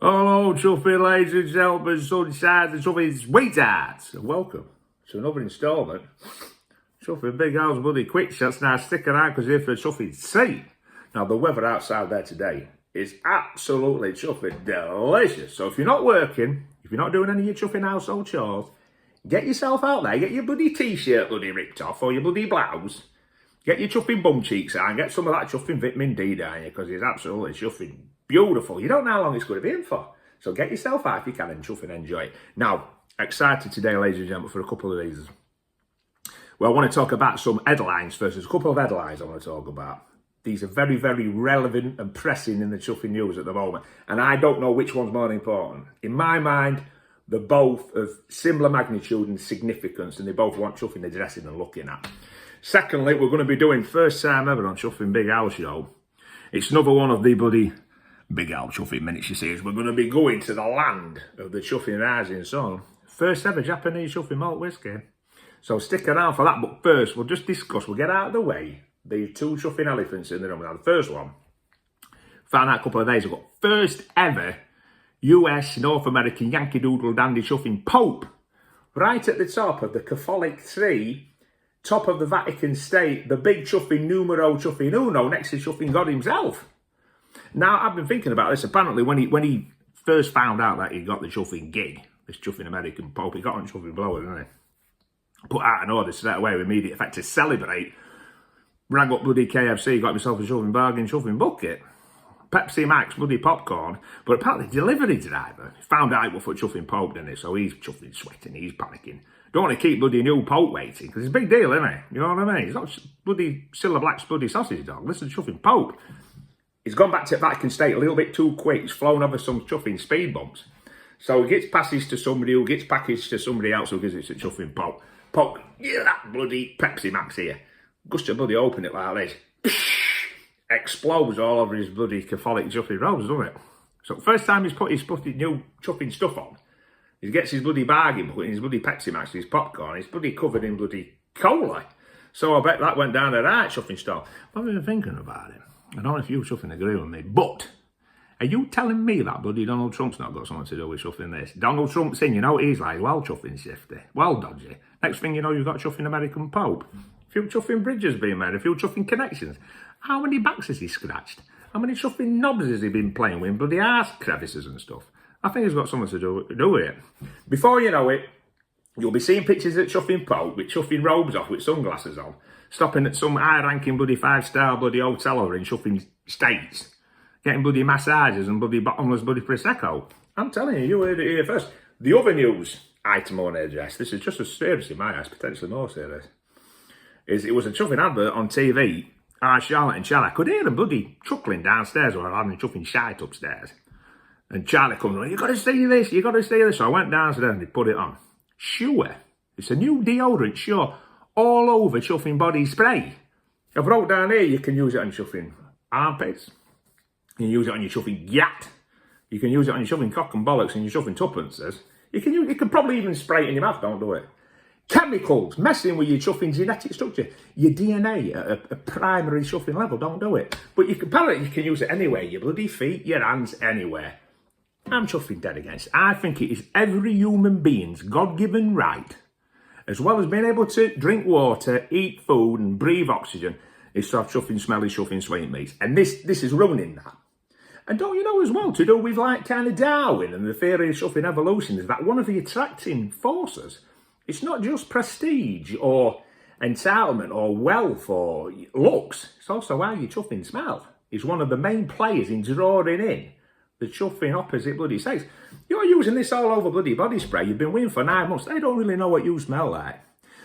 Hello, Chuffy, ladies and gentlemen, sunshine and Chuffy's sweethearts, and welcome to another instalment. Chuffy Big House Bloody Quickshots. Now stick around because here for a Chuffy treat. Now the weather outside there today is absolutely Chuffy delicious. So if you're not working, if you're not doing any of your Chuffy household chores, get yourself out there, get your bloody t-shirt bloody ripped off or your bloody blouse. Get your chuffing bum cheeks on, get some of that chuffing vitamin D down you because it's absolutely chuffing beautiful. You don't know how long it's going to be in for. So get yourself out if you can and chuffing enjoy it. Now, excited today, ladies and gentlemen, for a couple of reasons. Well, I want to talk about some headlines first. There's a couple of headlines I want to talk about. These are very, very relevant and pressing in the chuffing news at the moment. And I don't know which one's more important. In my mind, they're both of similar magnitude and significance, and they both want chuffing addressing and looking at. Secondly, we're going to be doing first time ever on Chuffing Big House Show. It's another one of the bloody Big House Chuffing miniature series. We're going to be going to the land of the chuffing rising sun. First ever Japanese chuffing malt whiskey. So stick around for that. But first, we'll just discuss, we'll get out of the way, the two chuffing elephants in the room. Now, the first one, found out a couple of days ago. First ever US North American Yankee Doodle Dandy chuffing Pope. Right at the top of the Catholic tree. Top of the Vatican State, the big chuffing numero chuffing uno next to chuffing God himself. Now, I've been thinking about this. Apparently, when he first found out that he got the chuffing gig, this chuffing American Pope, he got on chuffing blower, didn't he? Put out an order straight away with immediate effect to celebrate. Rang up bloody KFC, got himself a chuffing bargain, chuffing bucket. Pepsi Max, bloody popcorn. But apparently, the delivery driver found out what for chuffing Pope, didn't he? So he's chuffing sweating, he's panicking. Don't want to keep bloody new Pope waiting, because it's a big deal, isn't it? You know what I mean? It's not bloody Cilla Black's bloody sausage dog. This is chuffing Pope. He's gone back to Vatican State a little bit too quick. He's flown over some chuffing speed bumps. So he gets passes to somebody who gets packaged to somebody else who gives it to chuffing Pope. Pope, yeah, that bloody Pepsi Max here. Just to bloody open it like this. Explodes all over his bloody Catholic chuffing robes, doesn't it? So first time he's put his bloody new chuffing stuff on, he gets his bloody bargain book and his bloody Pepsi Max, his popcorn, he's bloody covered in bloody cola. So I bet that went down the right chuffing stall. I've been thinking about it. I don't know if you chuffing agree with me, but are you telling me that bloody Donald Trump's not got something to do with chuffing this? Donald Trump's in, you know, he's like, well, chuffing shifty, well dodgy. Next thing you know, you've got chuffing American Pope. A few chuffing bridges being made, a few chuffing connections. How many backs has he scratched? How many chuffing knobs has he been playing with, bloody arse crevices and stuff? I think he's got something to do with it. Before you know it, you'll be seeing pictures of chuffing Pope with chuffing robes off with sunglasses on, stopping at some high-ranking bloody five-star bloody hotel over in chuffing states, getting bloody massages and bloody bottomless bloody Prosecco. I'm telling you, you heard it here first. The other news item on address, this is just as serious in my eyes, potentially more serious, is it was a chuffing advert on TV. Charlotte and Charlie, I could hear them bloody chuckling downstairs while I'm having chuffing shite upstairs. And Charlie comes on, you got to see this, you got to see this. So I went downstairs and they put it on. Sure, it's a new deodorant, sure, all over chuffing body spray. I've wrote down here, you can use it on chuffing armpits. You can use it on your chuffing yat. You can use it on your chuffing cock and bollocks and your chuffing tuppences. You can probably even spray it in your mouth, don't do it. Chemicals, messing with your chuffing genetic structure, your DNA at a primary chuffing level, don't do it. But apparently you can use it anywhere, your bloody feet, your hands, anywhere. I'm chuffing dead against. I think it is every human being's God-given right, as well as being able to drink water, eat food and breathe oxygen, is to have chuffing smelly, chuffing sweet meats. And this is ruining that. And don't you know as well, to do with like kind of Darwin and the theory of chuffing evolution, is that one of the attracting forces, it's not just prestige or entitlement or wealth or looks, it's also how your chuffing smell. It's one of the main players in drawing in the chuffing opposite bloody sex. You're using this all over bloody body spray. You've been with for 9 months. They don't really know what you smell like.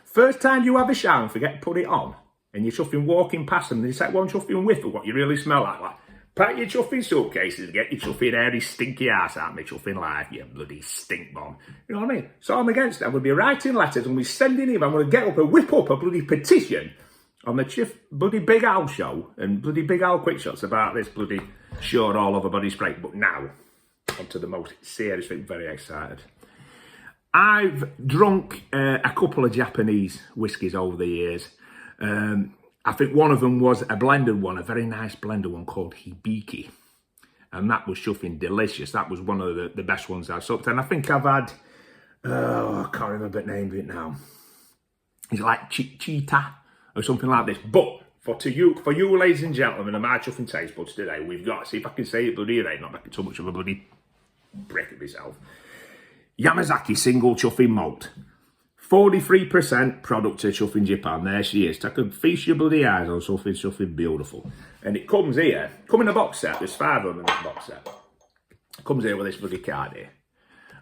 First time you have a shower and forget to put it on, and you're chuffing walking past them, and they take one chuffing whiff of what you really smell like pack your chuffing suitcases and get your chuffing hairy stinky ass out of me chuffing life, you bloody stink bomb. You know what I mean? So I'm against it. I'm going to be writing letters and we're sending him. I'm going to get up and whip up a bloody petition on the bloody Big Al show and bloody Big Al Quickshots about this bloody sure all over body spray. But now, onto the most serious thing, very excited. I've drunk a couple of Japanese whiskies over the years. I think one of them was a blended one, a very nice blended one called Hibiki. and that was chuffing delicious. That was one of the best ones I've sucked. And I think I've had, I can't remember the name of it now. It's like cheetah or something like this. But for you, ladies and gentlemen, of my chuffing taste buds today, we've got, see if I can say it bloody right, not making too much of a bloody brick of myself. Yamazaki single chuffing malt. 43% product to chuffing Japan. There she is. Take a feast your bloody eyes on something beautiful. And it comes here, come in a box set. There's 5 of them in this box set. It comes here with this bloody card here.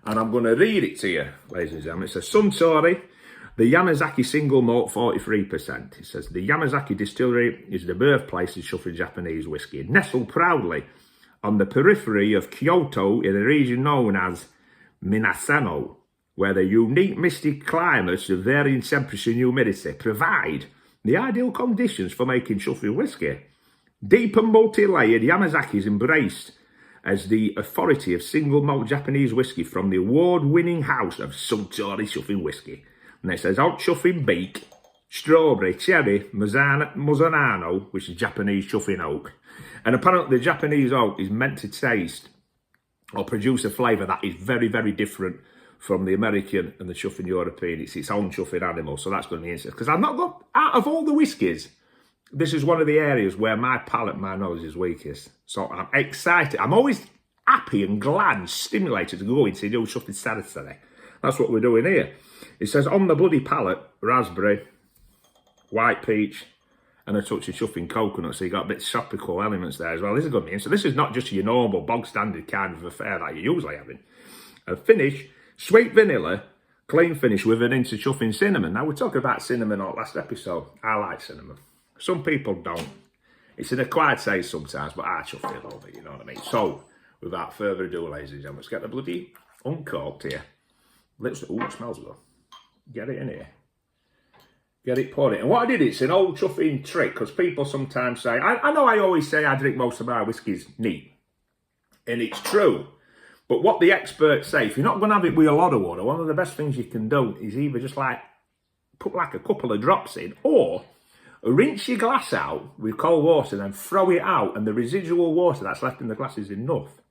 And I'm going to read it to you, ladies and gentlemen. It says, Suntory, the Yamazaki single malt, 43%. It says, the Yamazaki distillery is the birthplace of chuffing Japanese whiskey. Nestled proudly on the periphery of Kyoto in a region known as Minasano, where the unique misty climates of varying temperature and humidity provide the ideal conditions for making chuffing whiskey. Deep and multi-layered, Yamazaki is embraced as the authority of single malt Japanese whiskey from the award-winning house of Suntory chuffing whiskey. And it says out chuffing beak, strawberry, cherry, Muzanano, which is Japanese chuffing oak. And apparently the Japanese oak is meant to taste or produce a flavour that is very, very different from the American and the chuffing European. It's its own chuffing animal, so that's going to be interesting. Because I've not got, out of all the whiskies, this is one of the areas where my palate, my knowledge is weakest. So I'm excited. I'm always happy and glad and stimulated to go into new chuffing territory. That's what we're doing here. It says on the bloody palate, raspberry, white peach, and a touch of chuffing coconut. So you got a bit of tropical elements there as well. This is going to be, so this is not just your normal bog standard kind of affair that you're usually having. A finish, sweet vanilla, clean finish with an inch of chuffing cinnamon. Now, we're talking about cinnamon on last episode. I like cinnamon. Some people don't. It's an acquired taste sometimes, but I chuff it a little bit, you know what I mean? So, without further ado, ladies and gentlemen, let's get the bloody uncorked here. Let's, ooh, it smells good. Get it in here. Get it poured in. And what I did, it's an old chuffing trick, because people sometimes say, I know I always say I drink most of my whiskies neat. And it's true. But what the experts say, if you're not going to have it with a lot of water, one of the best things you can do is either just like put like a couple of drops in, or rinse your glass out with cold water and then throw it out, and the residual water that's left in the glass is enough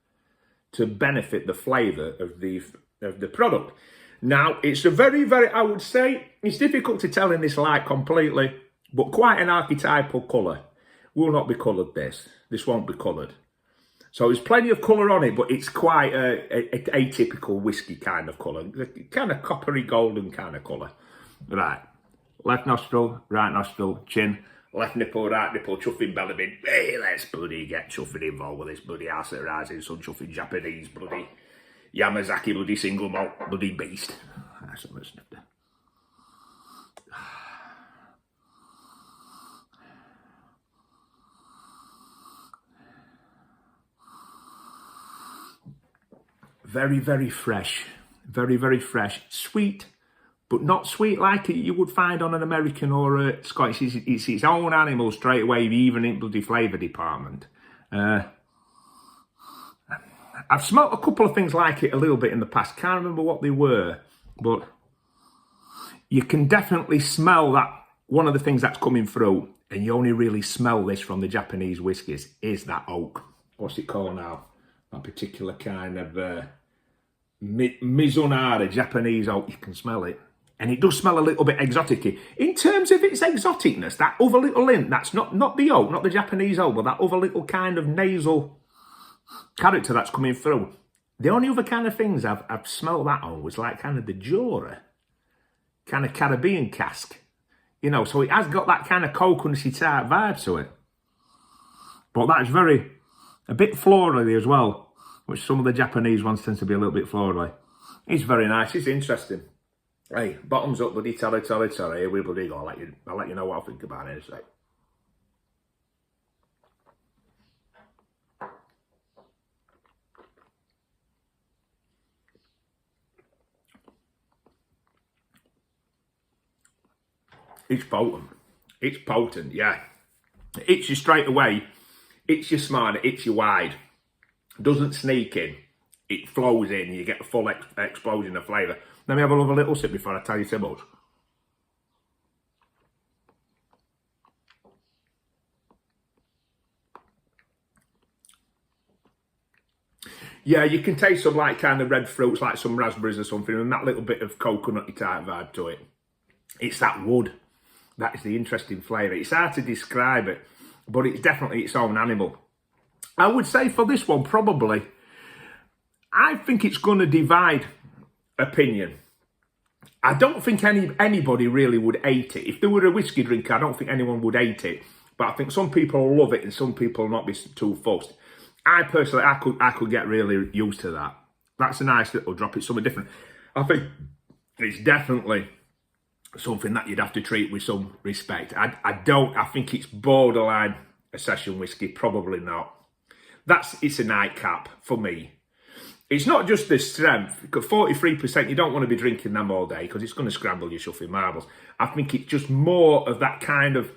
to benefit the flavour of the product. Now, it's a very, very, I would say, it's difficult to tell in this light completely, but quite an archetypal colour. Will not be coloured this. This won't be coloured. So there's plenty of colour on it, but it's quite a atypical whiskey kind of colour. Kind of coppery golden kind of colour. Right. Left nostril, right nostril, chin. Left nipple, right nipple, chuffing belly bin. Hey, let's bloody get chuffing involved with this bloody ass at rising sun chuffing Japanese bloody Yamazaki bloody single malt bloody beast. That's a listen to. Very, very fresh. Very, very fresh. Sweet, but not sweet like you would find on an American or a Scottish. It's its own animal straight away, even in bloody flavour department. I've smelt a couple of things like it a little bit in the past. Can't remember what they were, but you can definitely smell that. One of the things that's coming through, and you only really smell this from the Japanese whiskies, is that oak. What's it called now? That particular kind of Mizunara, Japanese oak. You can smell it. And it does smell a little bit exotic-y. In terms of its exoticness, that other little hint, that's not the oak, not the Japanese oak, but that other little kind of nasal character that's coming through. The only other kind of things I've smelled that on was like kind of the Jura, kind of Caribbean cask. You know, so it has got that kind of coconutty type vibe to it. But that's a bit florally as well, which some of the Japanese ones tend to be a little bit florally. It's very nice, it's interesting. Hey, bottoms up, bloody torry. Here we bloody go. I'll let you know what I think about it in a sec. It's potent. It's potent, yeah. It hits you straight away. It's your smart, it's your wide. Doesn't sneak in. It flows in. You get a full explosion of flavour. Let me have a little sip before I tell you too much. Yeah, you can taste some like kind of red fruits, like some raspberries or something, and that little bit of coconutty type vibe to it. It's that wood. That is the interesting flavour. It's hard to describe it, but it's definitely its own animal. I would say for this one, probably, I think it's going to divide opinion. I don't think anybody really would hate it. If there were a whiskey drinker, I don't think anyone would hate it. But I think some people love it and some people will not be too fussed. I personally, I could get really used to that. That's a nice little drop. It's something different. I think it's definitely something that you'd have to treat with some respect. I think it's borderline a session whiskey. Probably not. It's a nightcap for me. It's not just the strength. 43%, you don't want to be drinking them all day because it's going to scramble your shuffling marbles. I think it's just more of that kind of,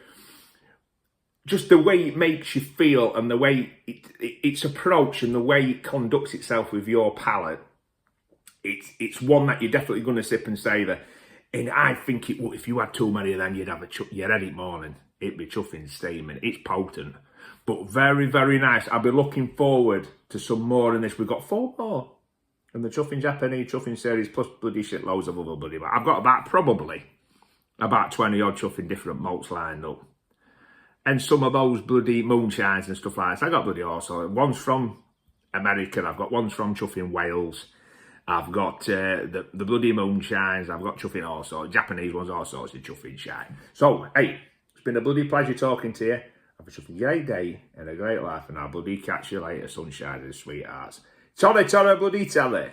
just the way it makes you feel and the way its approach and the way it conducts itself with your palate. It's one that you're definitely going to sip and savour. And I think if you had too many of them, you'd have your head morning. It'd be chuffing steaming. It's potent. But very, very nice. I'll be looking forward to some more in this. We've got 4 more in the Chuffing Japanese Chuffing series, plus bloody shitloads of other bloody. I've got probably about 20 odd chuffing different malts lined up. And some of those bloody moonshines and stuff like that. I got bloody also. One's from America. I've got ones from chuffing Wales. I've got the bloody moonshines. I've got chuffing also. Japanese ones all sorts of chuffing shine. So, hey, it's been a bloody pleasure talking to you. Have a great day and a great life, and I'll bloody catch you later, sunshine and sweethearts. Toddy, bloody telly.